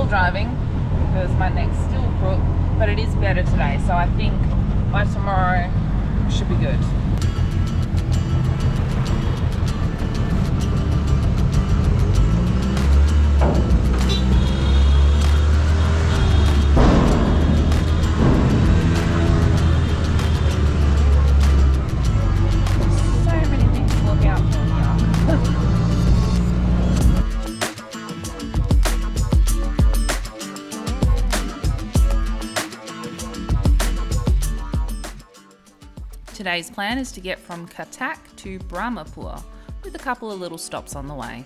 still driving because my neck's still crook, but it is better today, so I think by tomorrow I should be good. Today's plan is to get from Katak to Brahmapur with a couple of little stops on the way.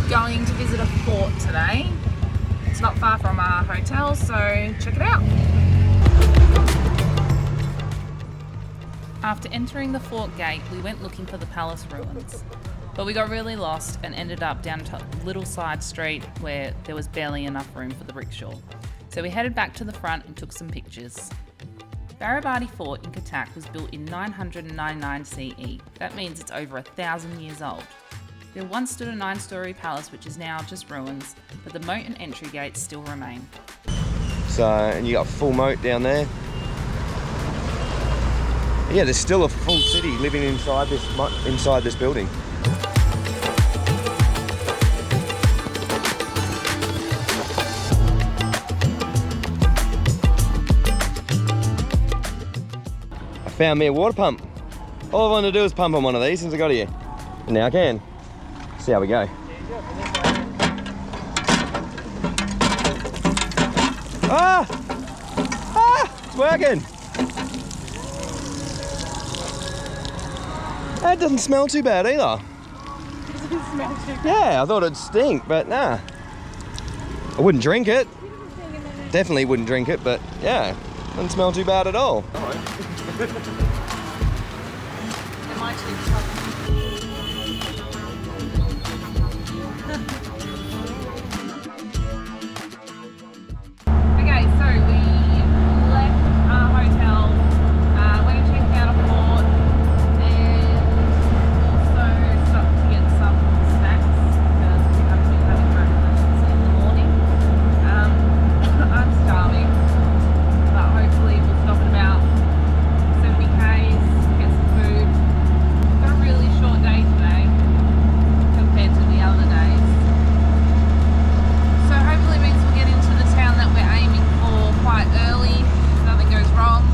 Going to visit a fort today. It's not far from our hotel, so check it out. After entering the fort gate, we went looking for the palace ruins. But we got really lost and ended up down a little side street where there was barely enough room for the rickshaw. So we headed back to the front and took some pictures. Barabadi Fort in Cuttack was built in 999 CE. That means it's over 1,000 years old. There once stood a 9-storey palace which is now just ruins, but the moat and entry gates still remain. So, and you got a full moat down there. Yeah, there's still a full city living inside this building. Found me a water pump. All I wanted to do was pump on one of these since I got here. And now I can. See how we go. Ah! Ah! It's working! That doesn't smell too bad either. It doesn't smell too bad. Yeah, I thought it'd stink, but nah. I wouldn't drink it. Definitely wouldn't drink it, but yeah, doesn't smell too bad at all. Okay, so we left our hotel, went and checked out a fort, and also stopped to get some snacks because we haven't been having breakfast in the morning. I'm starving, but hopefully we'll stop at about 70 k's, get some food. Got a really short day today compared to the other days. So hopefully it means we'll get into the town that we're aiming for quite early, nothing goes wrong,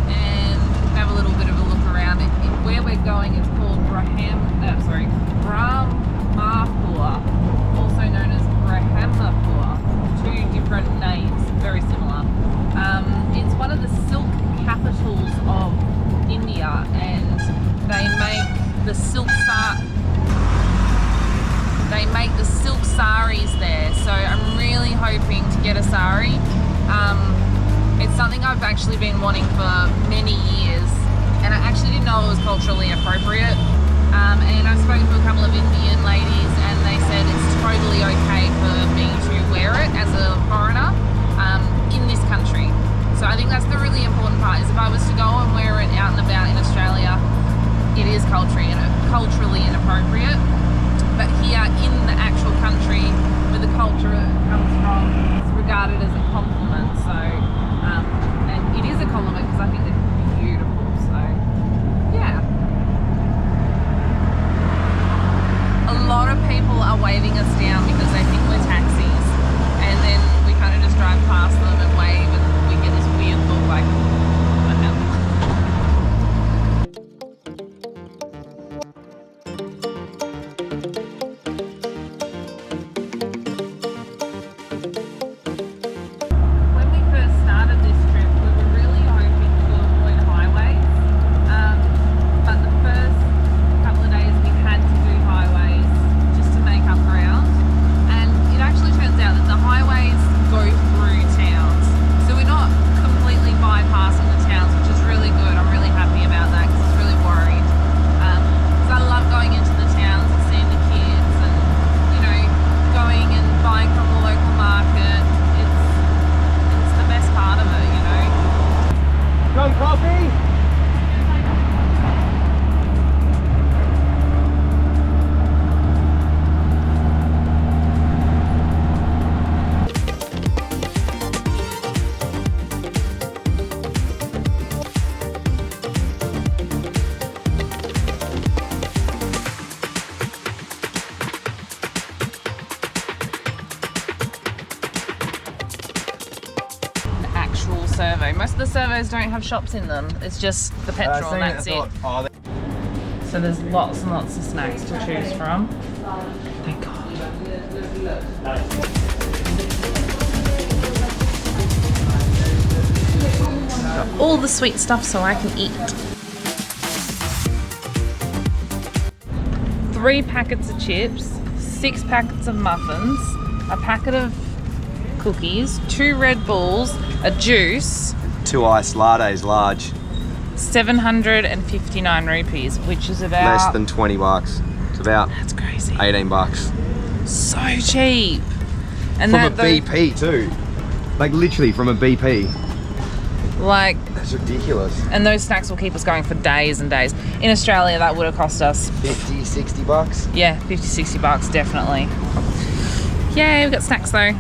and have a little bit of a look around it. Where we're going is called Brahmapur, also known as Brahmapur. Two different names, very similar. It's one of the silk capitals of India, and they make the silk sarees there. So I'm really hoping to get a saree. It's something I've actually been wanting for many years, and I actually didn't know it was culturally appropriate. And I've spoken to a couple of Indian ladies, and they said it's totally okay for me to wear it as a foreigner in this country. So I think that's the really important part, is if I was to go and wear it out and about in Australia, it is culturally inappropriate. But here in the actual country, where the culture comes from, it's regarded as a compliment. So, and it is a compliment because I think they're beautiful. So, yeah. A lot of people are waving us down because they think we're taxis, and then we kind of just drive past them and wave, and we get this weird look like, what the hell? When we first started servo. Most of the servos don't have shops in them. It's just the petrol and that's it. So there's lots and lots of snacks to choose from. Thank God. Got all the sweet stuff so I can eat. 3 packets of chips, 6 packets of muffins, a packet of cookies, 2 Red Bulls, a juice, 2 iced lattes, large. 759 rupees, which is about Less than 20 bucks. It's about that's crazy. 18 bucks. So cheap. And From a BP too. Like literally from a BP. Like, that's ridiculous. And those snacks will keep us going for days and days. In Australia, that would have cost us 50, 60 bucks. Yeah, 50, 60 bucks, definitely. Yay, we've got snacks though.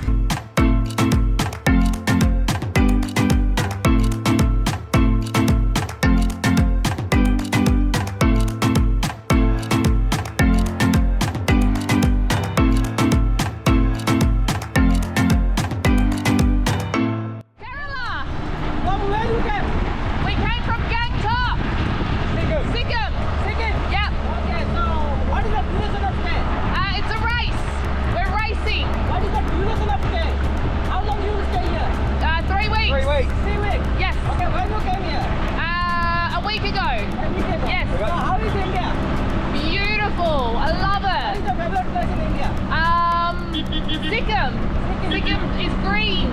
Sikkim is green,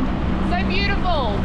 so beautiful.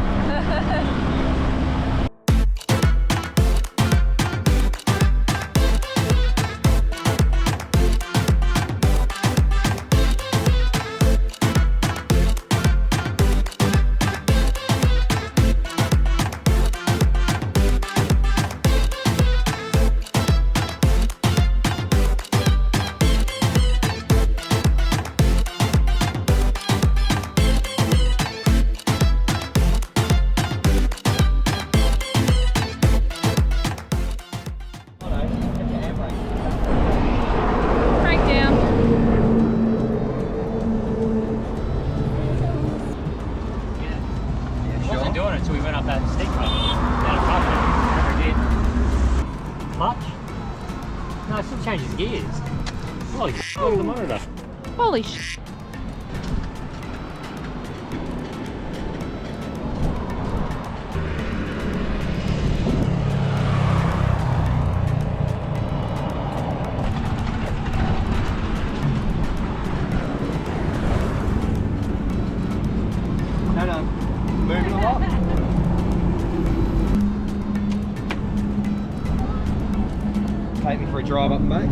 No, it still changes gears. Holy shit, look at the monitor. Holy shit. No, moving a lot. Take me for a drive up and back.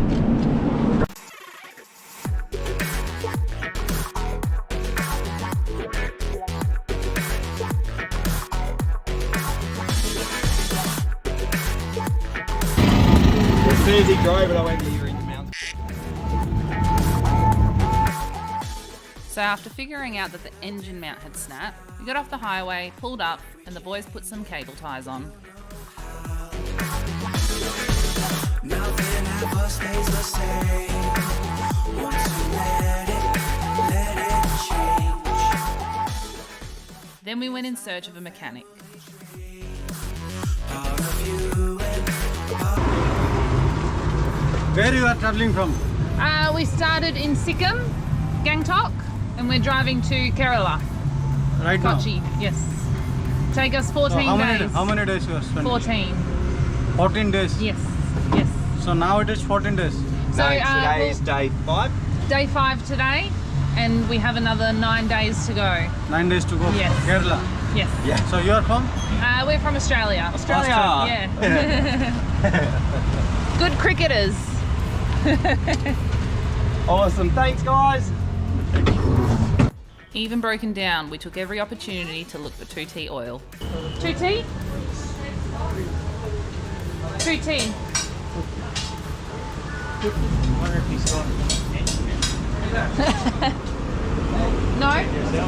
As soon as he drove it, I went to your mount. So after figuring out that the engine mount had snapped, we got off the highway, pulled up, and the boys put some cable ties on. Nothing ever stays the same. Once you let it change. Then we went in search of a mechanic. Where you are traveling from? We started in Sikkim, Gangtok, and we're driving to Kerala. Right Kochi, yes. Take us 14 days. How many days you are spending? 14. 14 days? Yes, yes. So now it is 14 days? So, today is day 5. Day 5 today, and we have another 9 days to go. 9 days to go? Yes. Kerala? Yes. Yeah. So you are from? We're from Australia. Australia. Yeah. Good cricketers. Awesome, thanks guys. Even broken down, we took every opportunity to look for 2T oil. 2T? 2T. No?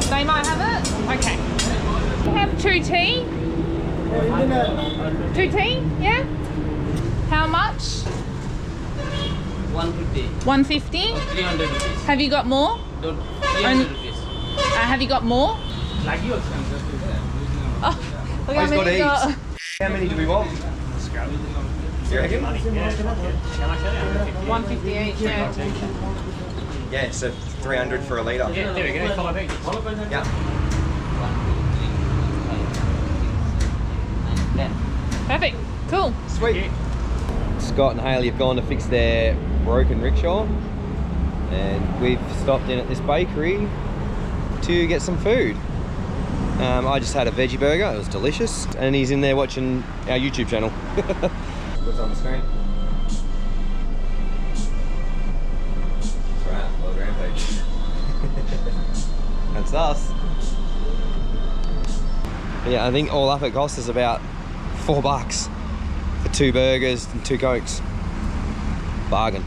They might have it? Okay. We have 2T. 2T? Yeah? How much? 150. 150? 300 rupees. Have you got more? 300 rupees. Have you got more? Like you Oh, Look He's got you got. heaps. How many do we want? You reckon? Money. Yeah, fuck yeah. How much are they? 150 each, yeah. Yeah, so 300 for a litre. Yeah, there we go. 5 each. Yeah. Perfect. Cool. Sweet. Scott and Hayley have gone to fix their broken rickshaw, and we've stopped in at this bakery to get some food. I just had a veggie burger, it was delicious, and he's in there watching our YouTube channel. What's on the screen? That's right, World Rampage. That's us. Yeah, I think all up it cost us about $4 for 2 burgers and 2 Cokes. Bargain.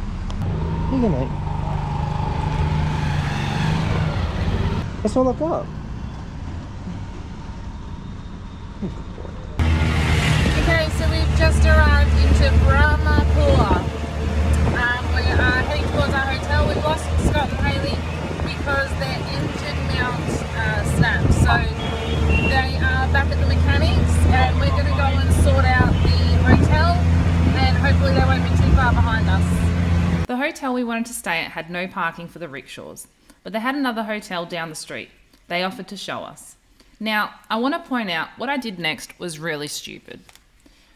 Here you go, mate. That's all I've got. Okay, so we've just arrived into Brahmapur. We are heading towards our hotel. We've lost Scott and Hayley because their engine mount snapped. So they are back at the mechanics, and we're going to go and sort out the hotel, and hopefully they won't be too far behind us. The hotel we wanted to stay at had no parking for the rickshaws, but they had another hotel down the street. They offered to show us. Now, I want to point out what I did next was really stupid.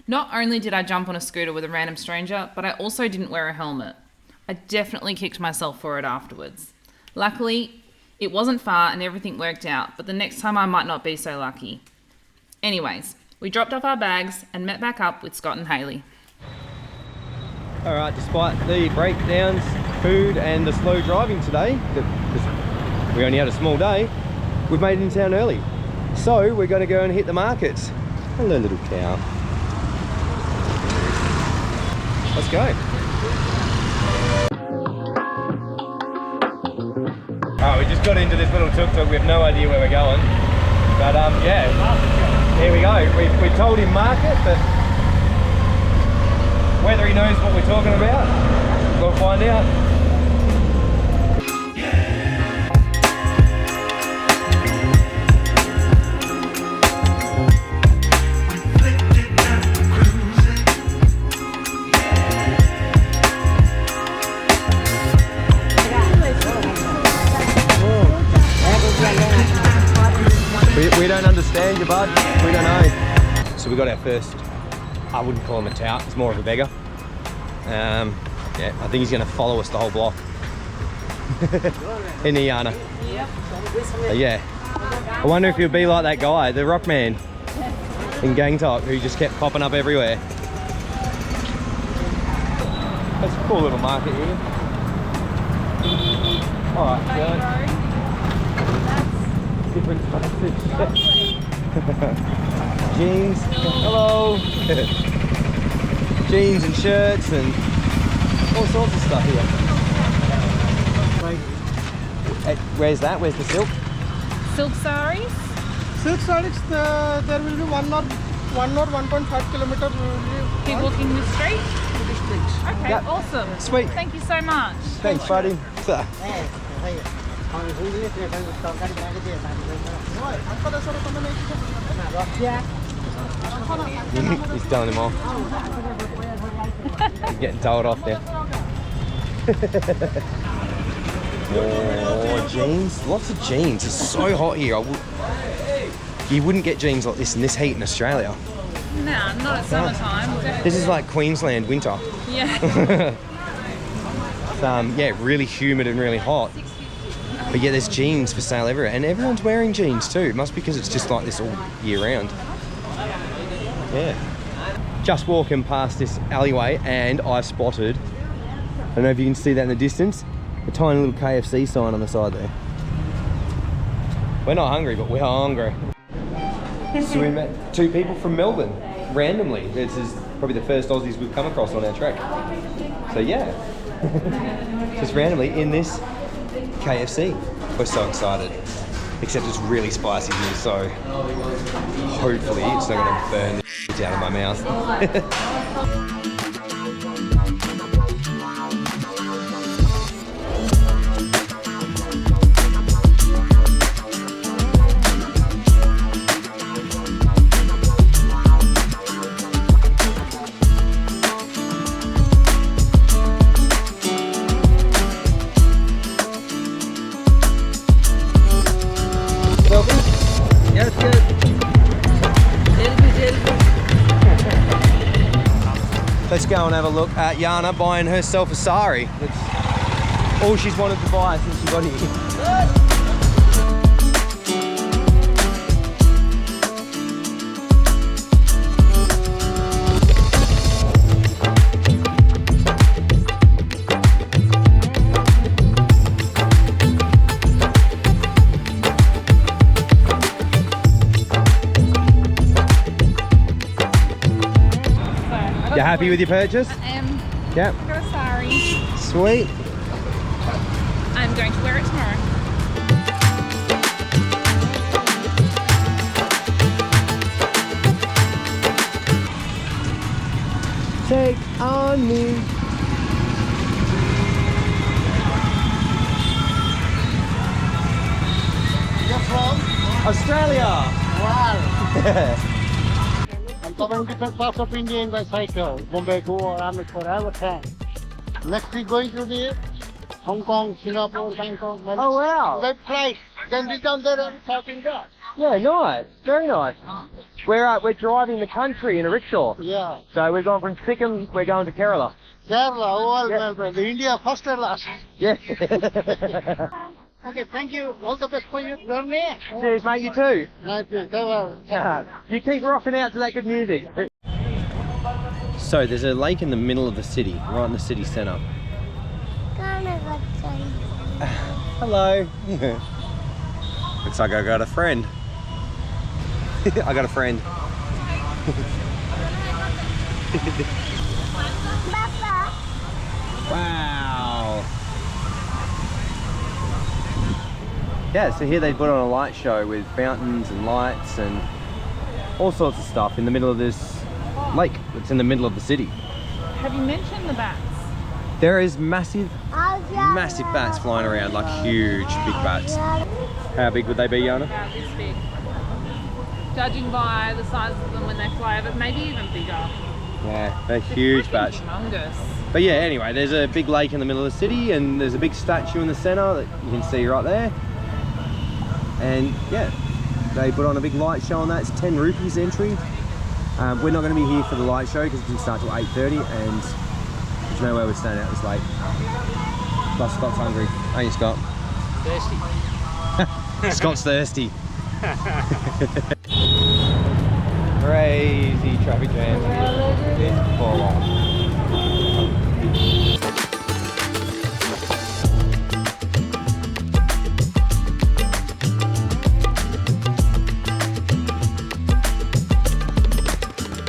Not only did I jump on a scooter with a random stranger, but I also didn't wear a helmet. I definitely kicked myself for it afterwards. Luckily, it wasn't far and everything worked out, but the next time I might not be so lucky. Anyways, we dropped off our bags and met back up with Scott and Hayley. Alright, despite the breakdowns, food and the slow driving today, because we only had a small day, we've made it in town early. So we're going to go and hit the markets. Hello little cow. Let's go. Alright, we just got into this little tuk-tuk. We have no idea where we're going. But yeah, here we go. We told him market, but whether he knows what we're talking about, we'll find out. We don't understand you, bud. We don't know. So we got our first, I wouldn't call him a tout, it's more of a beggar. Yeah, I think he's going to follow us the whole block. In Jana. Yep. Yeah. I wonder if he'll be like that guy, the rock man in Katak, who just kept popping up everywhere. That's a cool little market here. Alright, so different types of jeans. Hello. Jeans and shirts and all sorts of stuff here. Where's that? Where's the silk? Silk sarees? Silk sarees, there will be 1.5 kilometer. Keep walking this street? Okay, Yep. awesome. Sweet. Thank you so much. Thanks, buddy. He's telling him off. He's getting told off now. Oh, jeans. Lots of jeans. It's so hot here. You wouldn't get jeans like this in this heat in Australia. Nah, not at summertime. This is like Queensland winter. Yeah. Yeah, really humid and really hot. But yeah, there's jeans for sale everywhere, and everyone's wearing jeans too. It must be because it's just like this all year round. Yeah. Just walking past this alleyway, and I spotted, I don't know if you can see that in the distance, a tiny little KFC sign on the side there. We're not hungry, but we're hungry. So we met 2 people from Melbourne, randomly. This is probably the first Aussies we've come across on our trek. So yeah, just randomly in this KFC. We're so excited. Except it's really spicy here, so hopefully it's not going to burn the shit out of my mouth. Let's go and have a look at Jana buying herself a saree. That's all she's wanted to buy since she got here. You happy with your purchase? I am. Yep. I got a saree. Sweet. I'm going to wear it tomorrow. Take on me. You're from? Australia. Wow. I'm covering different parts of India in my cycle. Bombay, Goa, Rameshwar, I have a plan. Next week going to the Hong Kong, Singapore, Bangkok. Oh wow. By flight. Then we down there and talking that. Yeah, nice. Very nice. We're driving the country in a rickshaw. Yeah. So we're going from Sikkim, we're going to Kerala. Kerala, oh, Yeah. well, the India first and last. Yeah. Okay, thank you. All the best for your journey. Cheers, mate. You too. Nice to have You keep rocking out to that good music. So there's a lake in the middle of the city, right in the city centre. Hello. Looks like I got a friend. I got a friend. Wow. Yeah, so here they put on a light show with fountains and lights and all sorts of stuff in the middle of this lake that's in the middle of the city. Have you mentioned the bats? There is massive bats flying around, like huge, big bats. How big would they be, Jana? About this big. Judging by the size of them when they fly over, maybe even bigger. Yeah, they're huge bats. Humongous. But yeah, anyway, there's a big lake in the middle of the city and there's a big statue in the centre that you can see right there. And yeah, they put on a big light show on that. It's 10 rupees entry. We're not going to be here for the light show because it didn't start till 8:30 and there's no way we're staying out this late. Plus Scott's hungry. Ain't you, Scott? Thirsty. Scott's thirsty. Crazy traffic jam. It's full on.